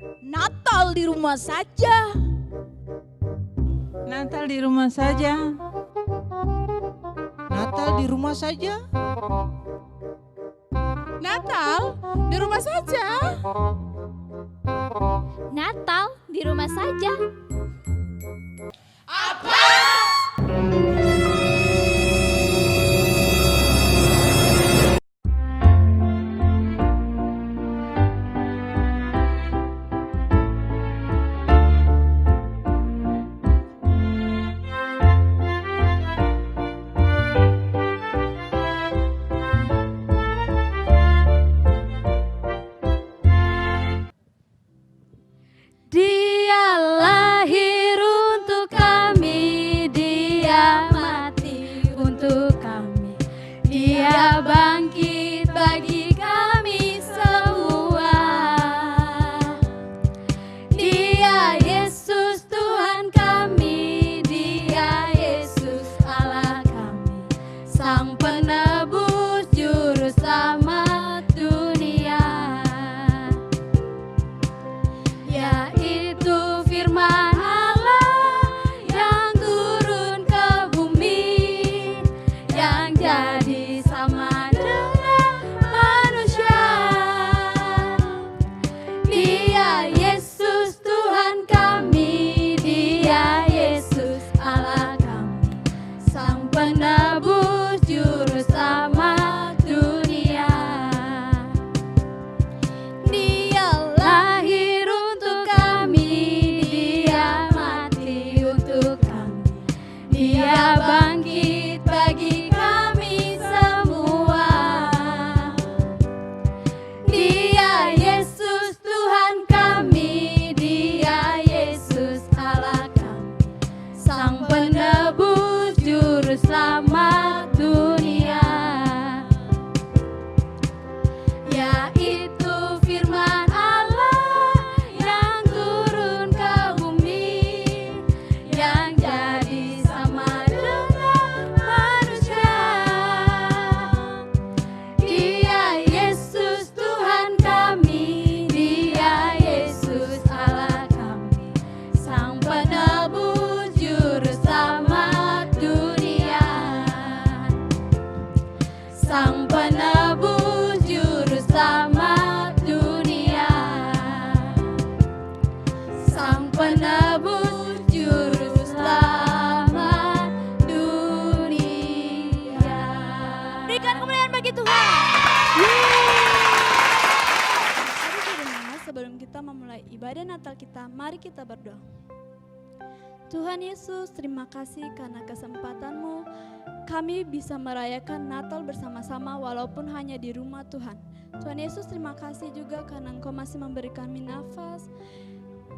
Natal di rumah saja. Natal di rumah saja. Natal di rumah saja. Natal di rumah saja. Natal di rumah saja. Dia lahir untuk kami, dia mati untuk kami, dia bangkit bagi kami semua. Dia Yesus Tuhan kami, dia Yesus Allah kami, Sang Penebus Juru Selamat dunia. Yaitu firman Allah yang turun ke bumi, yang jadi sama dengan manusia. Dia Yesus Tuhan kami, dia Yesus Allah kami, Sang Penebus Juru Selamat dunia. Dia lahir untuk kami, dia mati untuk kami, dia bangkit bagi kami semua. Dia Yesus Tuhan kami, dia Yesus Allah kami, Sang Penebus Juru Selamat dunia. Yaitu firman Allah yang turun ke bumi, yang jadi sama dengan manusia. Dia Yesus Tuhan kami, dia Yesus Allah kami, Sang Penebus Juru Selamat dunia. Sang Penebus Juru Selamat dunia. Sang Penebus Juru Selamat dunia. Berikan kemuliaan bagi Tuhan. Mari di rumah, sebelum kita memulai ibadah Natal kita, mari kita berdoa. Tuhan Yesus, terima kasih karena kesempatan-Mu kami bisa merayakan Natal bersama-sama walaupun hanya di rumah Tuhan. Tuhan Yesus, terima kasih juga karena Engkau masih memberikan kami nafas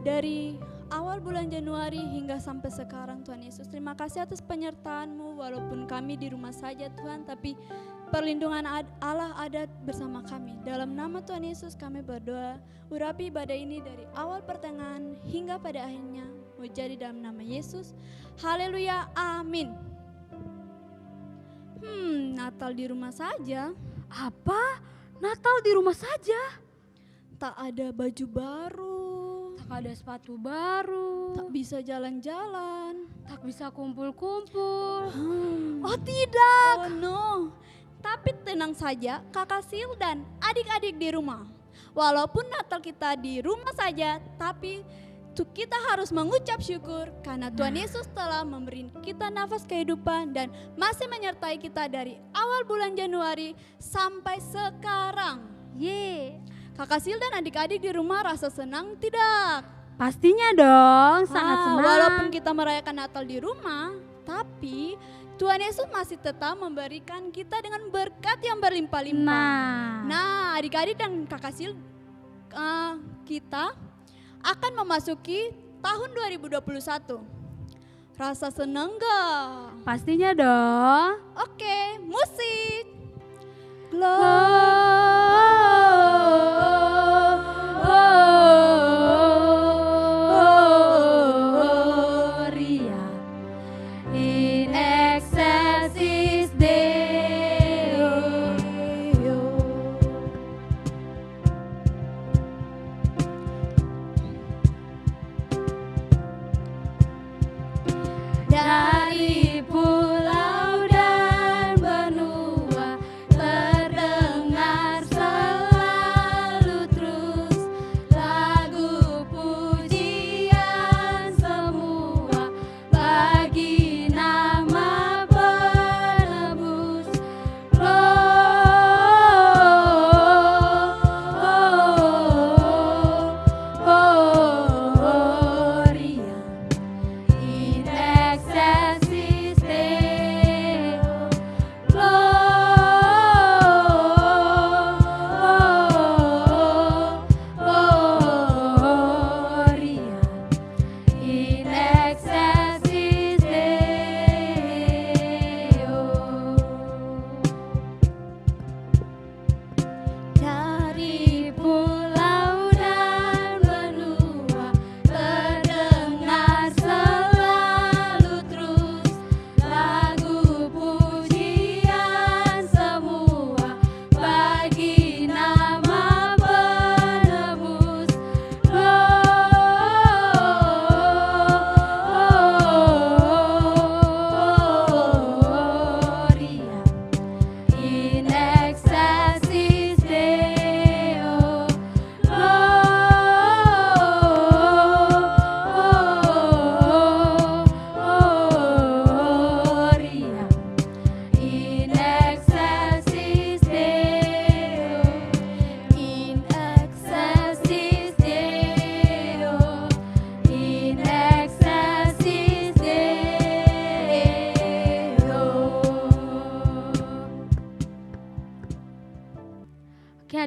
dari awal bulan Januari hingga sampai sekarang. Tuhan Yesus, terima kasih atas penyertaan-Mu walaupun kami di rumah saja Tuhan, tapi perlindungan Allah ada bersama kami. Dalam nama Tuhan Yesus kami berdoa, urapi ibadah ini dari awal pertengahan hingga pada akhirnya. Mau jadi dalam nama Yesus. Haleluya, amin. Natal di rumah saja. Apa? Natal di rumah saja? Tak ada baju baru, Tak ada sepatu baru, tak bisa jalan-jalan. tak bisa kumpul-kumpul. Oh tidak. Oh no. Tapi tenang saja, Kakak Sil dan adik-adik di rumah. Walaupun Natal kita di rumah saja, tapi kita harus mengucap syukur karena Tuhan Yesus telah memberi kita nafas kehidupan dan masih menyertai kita dari awal bulan Januari sampai sekarang. Ye, Kakak Sil dan adik-adik di rumah rasa senang tidak? pastinya dong, sangat senang. Walaupun kita merayakan Natal di rumah, tapi Tuhan Yesus masih tetap memberikan kita dengan berkat yang berlimpah-limpah. Nah, adik-adik dan kakak Sil, kita akan memasuki tahun 2021. Rasa seneng gak? Pastinya dong. Oke, musik. Gloria in excelsis Deo.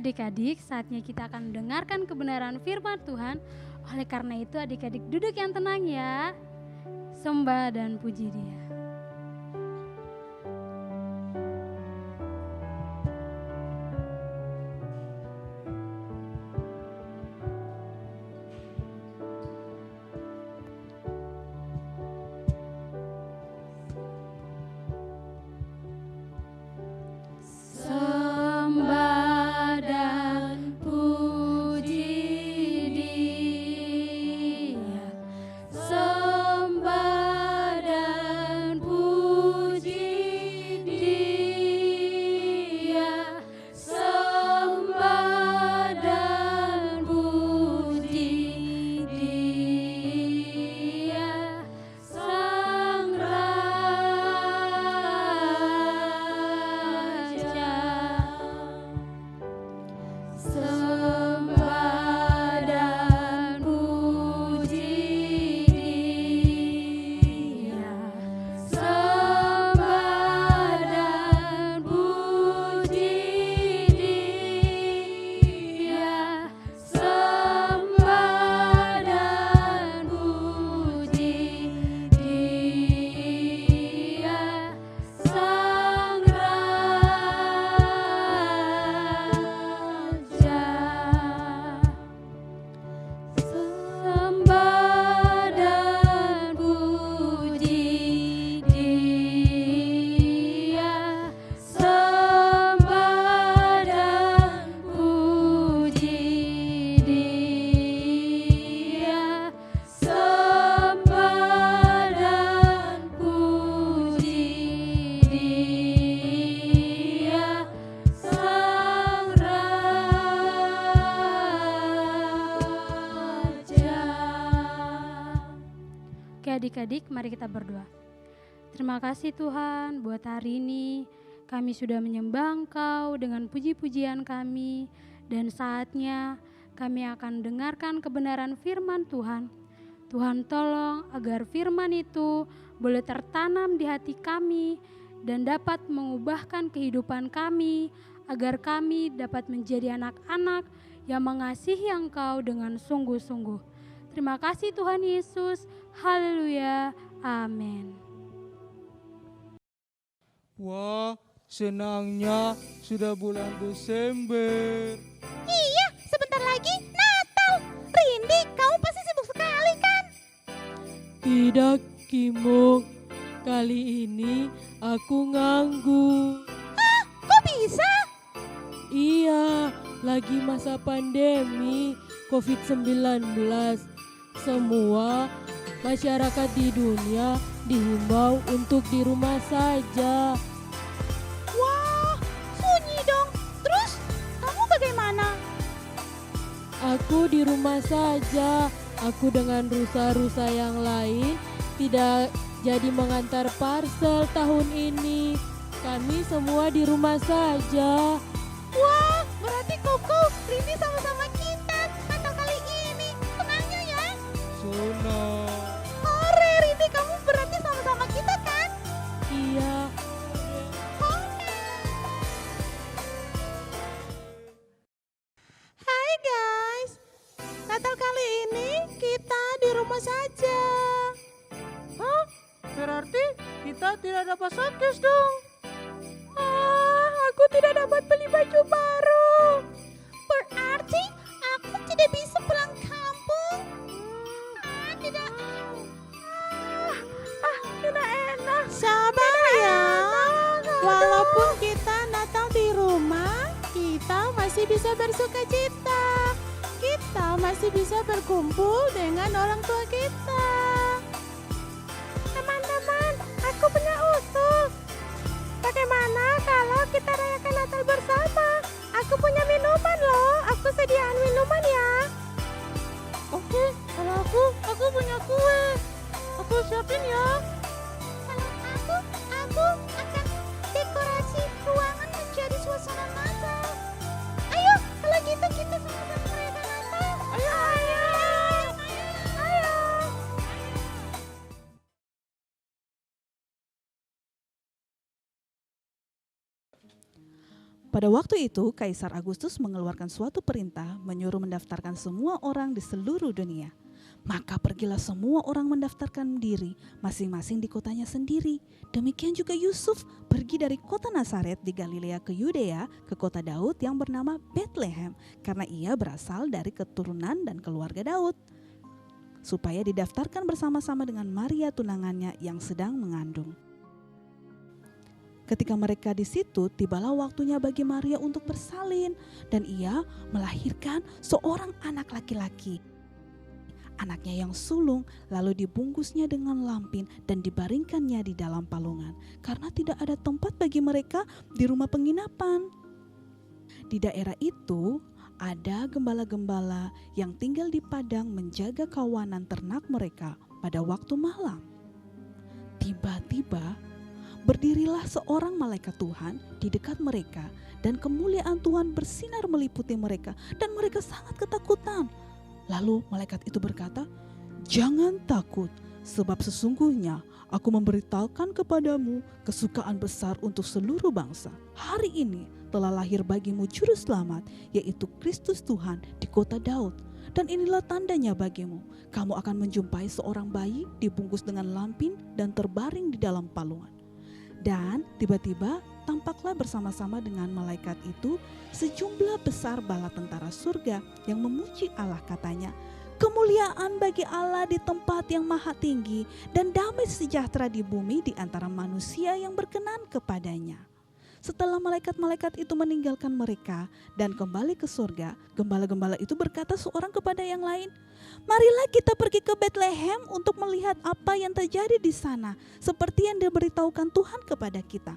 adik-adik, saatnya kita akan mendengarkan kebenaran firman Tuhan. Oleh karena itu adik-adik duduk yang tenang ya. Sembah dan puji Dia. Sembah dan puji Dia, sembah dan puji Dia, sembah dan puji Dia, Sang Raja. Sembah dan puji Dia, sembah dan puji Dia, sembah dan puji Dia, Sang Raja. Sembah dan puji Dia, sembah dan puji Dia, sembah dan puji Dia, Sang Raja. Oke adik-adik, mari kita berdoa. Terima kasih Tuhan buat hari ini. Kami sudah menyembah Engkau dengan puji-pujian kami. Dan saatnya kami akan dengarkan kebenaran firman Tuhan. Tuhan tolong agar firman itu boleh tertanam di hati kami dan dapat mengubahkan kehidupan kami, agar kami dapat menjadi anak-anak yang mengasihi Engkau dengan sungguh-sungguh. Terima kasih Tuhan Yesus. Haleluya. Amin. Wah, senangnya sudah bulan Desember. Iya, sebentar lagi Natal. Rindi, kamu pasti sibuk sekali kan? Tidak, Kimung. Kali ini aku nganggur. Kok bisa? Iya, lagi masa pandemi COVID-19. Semua masyarakat di dunia dihimbau untuk di rumah saja. Wah, sunyi dong. Terus, kamu bagaimana? Aku di rumah saja. Aku dengan rusa-rusa yang lain tidak jadi mengantar parcel tahun ini. Kami semua di rumah saja. Wah, berarti Koko, Rindi sama-sama kita Natal kali ini. Senangnya ya. Senang. Hore, Rindi, kamu berarti sama-sama kita kan? Iya. Hai guys, Natal kali ini kita di rumah saja. Hah? Berarti kita tidak dapat showcase dong. Aku tidak dapat beli baju baru. Berarti aku tidak bisa pulang kampung. Tidak. Tidak enak. Sabar ya. Walaupun kita Natal di rumah, kita masih bisa bersuka cita. Kita masih bisa berkumpul dengan orang tua kita. Teman-teman, aku punya usul. Bagaimana kalau kita rayakan Natal bersama? Aku punya minuman loh. Aku sediaan minuman ya. Oke, kalau aku punya kue. Aku siapin ya. Kalau aku akan dekorasi ruangan menjadi suasana Natal. Ayo, kalau gitu kita sama-sama merayakan Natal. Ayo. Pada waktu itu, Kaisar Agustus mengeluarkan suatu perintah menyuruh mendaftarkan semua orang di seluruh dunia. Maka pergilah semua orang mendaftarkan diri masing-masing di kotanya sendiri. Demikian juga Yusuf pergi dari kota Nazaret di Galilea ke Yudea ke kota Daud yang bernama Betlehem karena ia berasal dari keturunan dan keluarga Daud, supaya didaftarkan bersama-sama dengan Maria tunangannya yang sedang mengandung. Ketika mereka di situ, tibalah waktunya bagi Maria untuk bersalin dan ia melahirkan seorang anak laki-laki. Anaknya yang sulung lalu dibungkusnya dengan lampin dan dibaringkannya di dalam palungan karena tidak ada tempat bagi mereka di rumah penginapan. Di daerah itu ada gembala-gembala yang tinggal di padang menjaga kawanan ternak mereka pada waktu malam. Tiba-tiba berdirilah seorang malaikat Tuhan di dekat mereka dan kemuliaan Tuhan bersinar meliputi mereka dan mereka sangat ketakutan. Lalu malaikat itu berkata, "Jangan takut, sebab sesungguhnya aku memberitahukan kepadamu kesukaan besar untuk seluruh bangsa. Hari ini telah lahir bagimu juru selamat, yaitu Kristus Tuhan di kota Daud. Dan inilah tandanya bagimu, kamu akan menjumpai seorang bayi dibungkus dengan lampin dan terbaring di dalam palungan." Dan tiba-tiba tampaklah bersama-sama dengan malaikat itu sejumlah besar bala tentara surga yang memuji Allah, katanya, "Kemuliaan bagi Allah di tempat yang maha tinggi dan damai sejahtera di bumi di antara manusia yang berkenan kepadanya." Setelah malaikat-malaikat itu meninggalkan mereka dan kembali ke surga, gembala-gembala itu berkata seorang kepada yang lain, "Marilah kita pergi ke Betlehem untuk melihat apa yang terjadi di sana, seperti yang diberitahukan Tuhan kepada kita."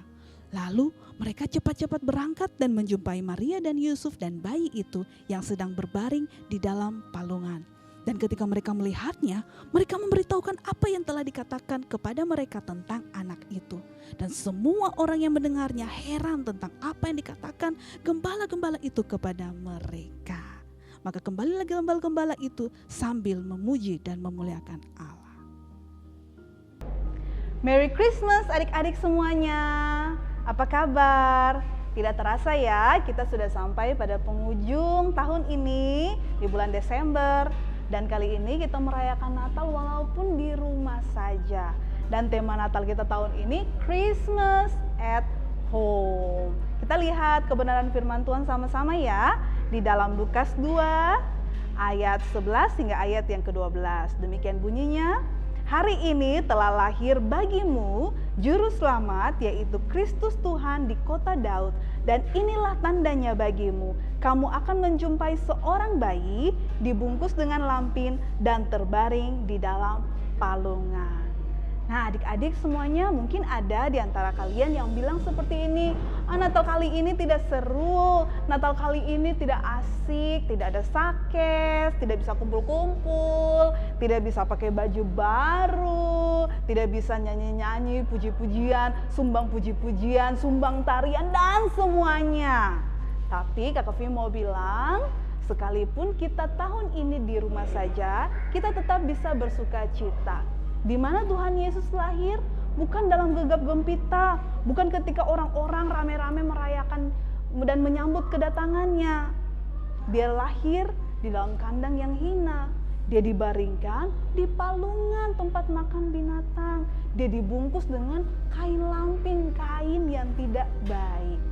Lalu mereka cepat-cepat berangkat dan menjumpai Maria dan Yusuf dan bayi itu yang sedang berbaring di dalam palungan. Dan ketika mereka melihatnya, mereka memberitahukan apa yang telah dikatakan kepada mereka tentang anak itu. Dan semua orang yang mendengarnya heran tentang apa yang dikatakan gembala-gembala itu kepada mereka. Maka kembali lagi gembala-gembala itu sambil memuji dan memuliakan Allah. Merry Christmas adik-adik semuanya. Apa kabar? Tidak terasa ya, kita sudah sampai pada penghujung tahun ini di bulan Desember. Dan kali ini kita merayakan Natal walaupun di rumah saja. Dan tema Natal kita tahun ini Christmas at Home. Kita lihat kebenaran firman Tuhan sama-sama ya. Di dalam Lukas 2 ayat 11 hingga ayat yang ke-12. Demikian bunyinya. "Hari ini telah lahir bagimu juru selamat, yaitu Kristus Tuhan di kota Daud. Dan inilah tandanya bagimu, kamu akan menjumpai seorang bayi dibungkus dengan lampin dan terbaring di dalam palungan." Nah, adik-adik semuanya, mungkin ada di antara kalian yang bilang seperti ini, Natal kali ini tidak seru, Natal kali ini tidak asik, tidak ada sakes, tidak bisa kumpul-kumpul, tidak bisa pakai baju baru, tidak bisa nyanyi-nyanyi puji-pujian, sumbang puji-pujian, sumbang tarian, dan semuanya. Tapi Kakak Vi mau bilang, sekalipun kita tahun ini di rumah saja, kita tetap bisa bersuka cita. Di mana Tuhan Yesus lahir? Bukan dalam gegap gempita, bukan ketika orang-orang rame-rame merayakan dan menyambut kedatangannya. Dia lahir di dalam kandang yang hina. Dia dibaringkan di palungan tempat makan binatang. Dia dibungkus dengan kain lampin, kain yang tidak baik.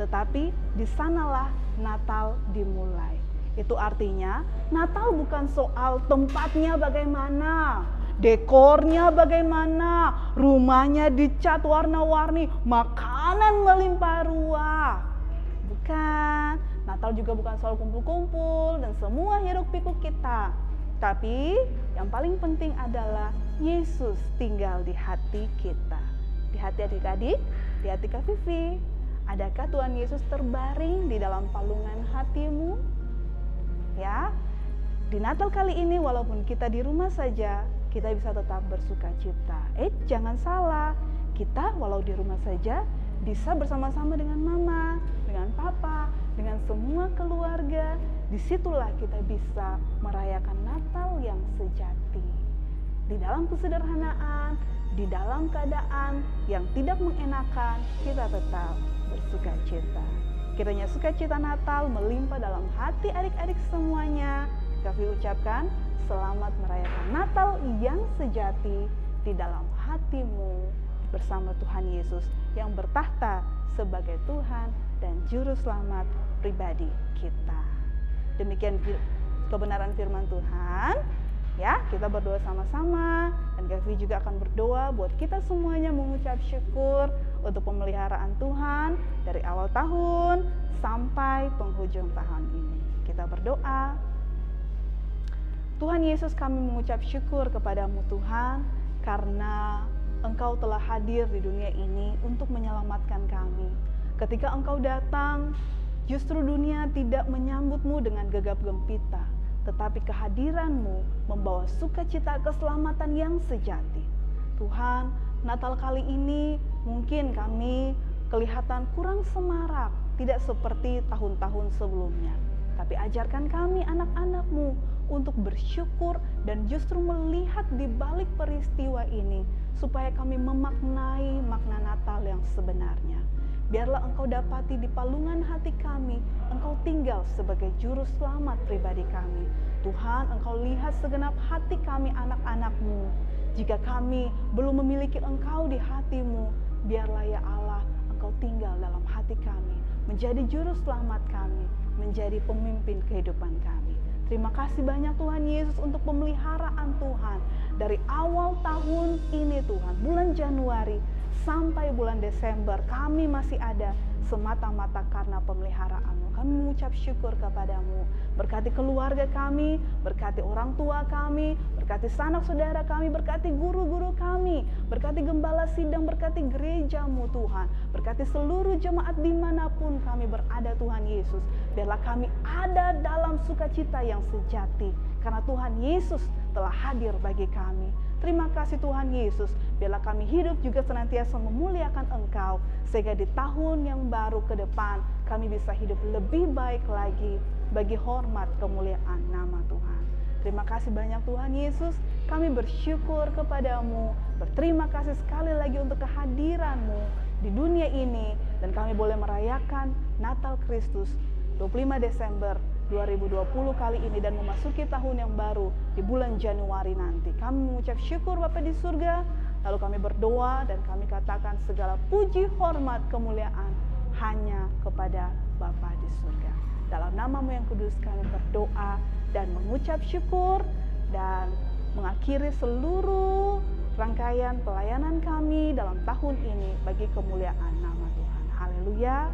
Tetapi di sanalah Natal dimulai. Itu artinya Natal bukan soal tempatnya bagaimana, dekornya bagaimana, rumahnya dicat warna-warni, makanan melimpah ruah. Bukan. Natal juga bukan soal kumpul-kumpul dan semua hiruk-pikuk kita. Tapi yang paling penting adalah Yesus tinggal di hati kita. Di hati adik-adik, di hati Kak Vivi. Adakah Tuhan Yesus terbaring di dalam palungan hatimu? Ya, di Natal kali ini walaupun kita di rumah saja, kita bisa tetap bersuka cita. Jangan salah, kita walau di rumah saja bisa bersama-sama dengan mama, dengan papa, dengan semua keluarga. Disitulah kita bisa merayakan Natal yang sejati. Di dalam kesederhanaan, di dalam keadaan yang tidak mengenakan, kita tetap bersuka cita. Kiranya sukacita Natal melimpah dalam hati adik-adik semuanya. Kami ucapkan selamat merayakan Natal yang sejati di dalam hatimu bersama Tuhan Yesus yang bertahta sebagai Tuhan dan Juru Selamat pribadi kita. Demikian kebenaran firman Tuhan. Ya, kita berdoa sama-sama dan Gavi juga akan berdoa buat kita semuanya mengucap syukur untuk pemeliharaan Tuhan dari awal tahun sampai penghujung tahun ini. Kita berdoa. Tuhan Yesus, kami mengucap syukur kepadamu Tuhan karena Engkau telah hadir di dunia ini untuk menyelamatkan kami. Ketika Engkau datang, justru dunia tidak menyambutmu dengan gegap gempita, tetapi kehadiranmu membawa sukacita keselamatan yang sejati. Tuhan, Natal kali ini mungkin kami kelihatan kurang semarak, tidak seperti tahun-tahun sebelumnya. Tapi ajarkan kami anak-anak-Mu untuk bersyukur dan justru melihat di balik peristiwa ini, supaya kami memaknai makna Natal yang sebenarnya. Biarlah Engkau dapati di palungan hati kami, Engkau tinggal sebagai Juru Selamat pribadi kami. Tuhan, Engkau lihat segenap hati kami anak-anak-Mu. Jika kami belum memiliki Engkau di hati-Mu, biarlah ya Allah, Engkau tinggal dalam hati kami, menjadi Juru Selamat kami, menjadi pemimpin kehidupan kami. Terima kasih banyak Tuhan Yesus untuk pemeliharaan Tuhan. Dari awal tahun ini Tuhan, bulan Januari sampai bulan Desember kami masih ada semata-mata karena pemeliharaan-Mu. Kami mengucap syukur kepadamu. Berkati keluarga kami, berkati orang tua kami, berkati sanak saudara kami, berkati guru-guru kami, berkati gembala sidang, berkati gereja-Mu Tuhan, berkati seluruh jemaat dimanapun kami berada Tuhan Yesus. Biarlah kami ada dalam sukacita yang sejati, karena Tuhan Yesus telah hadir bagi kami. Terima kasih Tuhan Yesus, biarlah kami hidup juga senantiasa memuliakan Engkau, sehingga di tahun yang baru ke depan kami bisa hidup lebih baik lagi bagi hormat kemuliaan nama Tuhan. Terima kasih banyak Tuhan Yesus, kami bersyukur kepadamu, berterima kasih sekali lagi untuk kehadiran-Mu di dunia ini, dan kami boleh merayakan Natal Kristus 25 Desember 2020 kali ini dan memasuki tahun yang baru di bulan Januari nanti. Kami mengucap syukur Bapa di surga, lalu kami berdoa dan kami katakan segala puji, hormat, kemuliaan hanya kepada Bapa di surga. Dalam nama-Mu yang kudus kami berdoa dan mengucap syukur dan mengakhiri seluruh rangkaian pelayanan kami dalam tahun ini bagi kemuliaan nama Tuhan. Haleluya.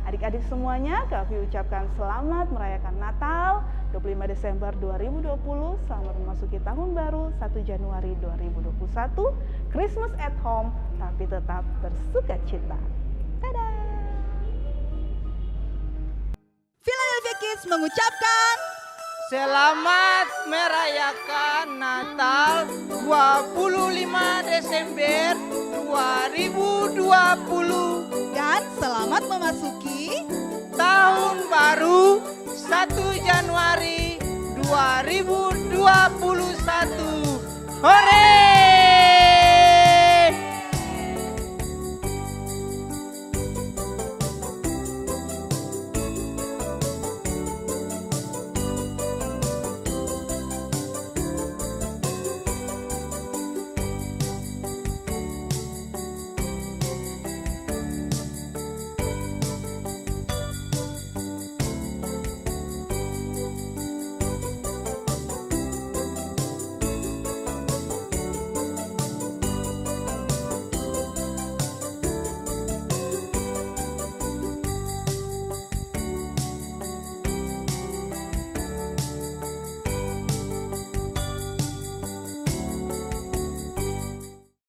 Adik-adik semuanya, kami ucapkan selamat merayakan Natal 25 Desember 2020, selamat memasuki tahun baru 1 Januari 2021, Christmas at home, tapi tetap bersuka cita. Dadah! Philadelphia Kids mengucapkan Selamat merayakan Natal 25 Desember 2020 dan selamat memasuki tahun baru 1 Januari 2021. Hore!